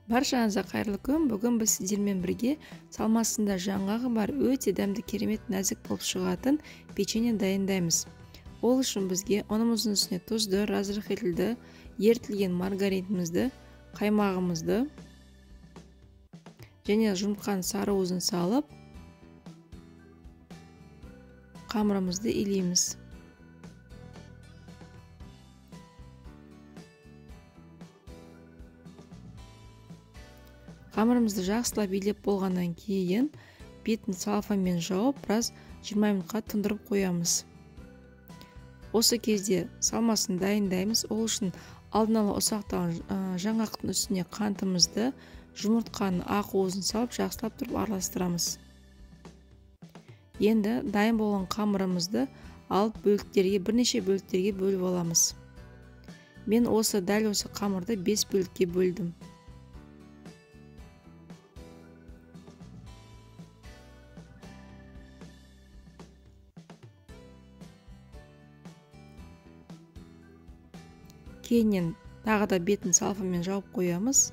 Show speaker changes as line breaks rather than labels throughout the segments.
Баршаңызға қайырлы күн. Бүгін біз сіздермен бірге салмасында жаңғағы бар өте дәмді, керемет, нәзік болып шығатын печенье дайындаймыз. Ол үшін бізге ұнымыздың үстіне тұзды, разрыхлителді, ерітілген маргаринімізді, қаймағымызды және жұмқан сары уызын салып, қамырымызды илейміз. Қамырымызды жақсылап илеп болғаннан кейін бетін салфанмен жауып, біраз 20 минутқа тұндырып қоямыз. Осы кезде салмасын дайындаймыз. Ол үшін алдын ала ұсақталған жаңғақтың үстіне қантымызды, жұмыртқаның ақ уызын салып, жақсылап тұрып араластырамыз. Енді дайын болған қамырымызды алып бірнеше бөліктерге бөліп аламыз. Мен дәл осы қамырды 5 бөлікке бөлдім. Кейіннен тағы да бетін салфанмен жауып қоямыз.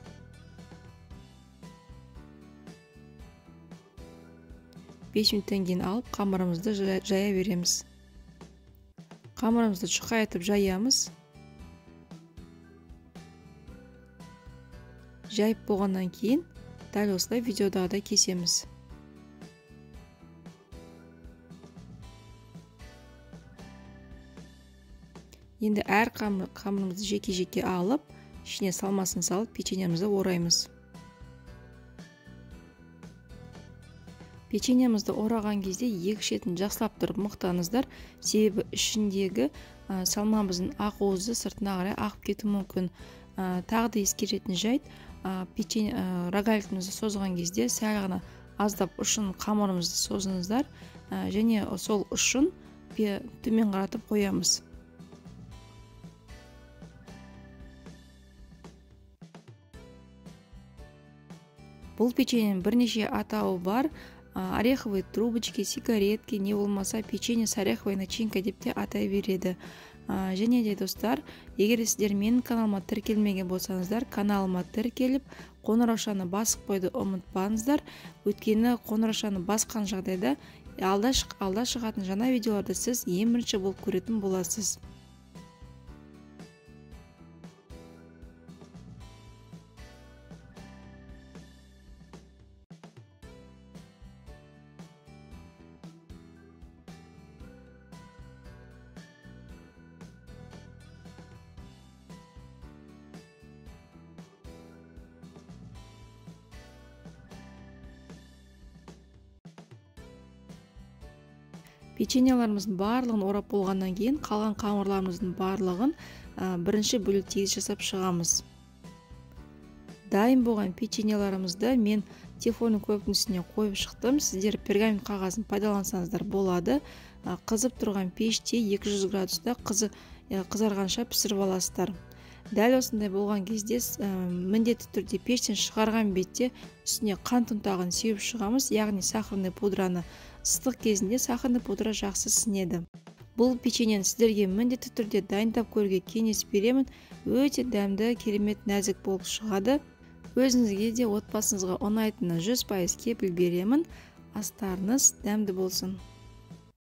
Бес минуттан кейін алып қамырымызды жая береміз. Қамырымызды шұқайтып жаямыз. Жайып болғаннан кейін дәл осылай видеодағыдай кесеміз. Енді әр қамырымызды жеке-жеке алып, ішіне салмасын салып, печеньемізді ораймыз. Печеньемізді ораған кезде екі шетін жақсылап тұрып мықтаңыздар, себебі ішіндегі салмамыздың ақ уызы сыртына қарай ағып кетуі мүмкін. Тағы да ескеретін жайт, рогаликімізді созған кезде сәл ғана аздап ұшын қамырымызды созыңыздар және сол ұшын төмен қаратып қоямыз. Бұл печеньенің бірнеше атауы бар. Ореховые трубочки, сигаретки, не болмаса печенье с ореховой начинкой деп те атай береді. Және де достар, егер сіздер менің каналыма тіркелмеген болсаңыздар, каналыма тіркеліп, қоңыраушаны басып қойды ұмытпаңыздар. Өйткені қоңыраушаны басқан жағдайда алда шығатын жаңа видеоларды сіз ең бірінші болып көретін боласыз. Печеньеларымыздың барлығын орап болғаннан кейін қалған қамырларымыздың барлығын бірінші бөлікте жасап шығамыз. Дайын болған печеньеларымызды мен тефлон көптің үстіне қойып шықтым. Сіздер пергамент қағазын пайдалансаңыздар болады. Қызып тұрған пеште 200 градуста қызарғанша пісіріп аласыздар. Дәл осындай болған кезде міндетті түрде пештен шығарған бетте үстіне қант ұнтағын сеуіп шығамыз, яғни сахарный пудраны. Ыстық кезінде сахарный пудра жақсы сіңеді. Бұл печеньені сіздерге міндетті түрде дайындап көруге кеңес беремін. Өте дәмді, керемет, нәзік болып шығады. Өзіңізге де отбасыңызға ұнайтынына 100% кепіл беремін. Астарыңыз дәмді болсын.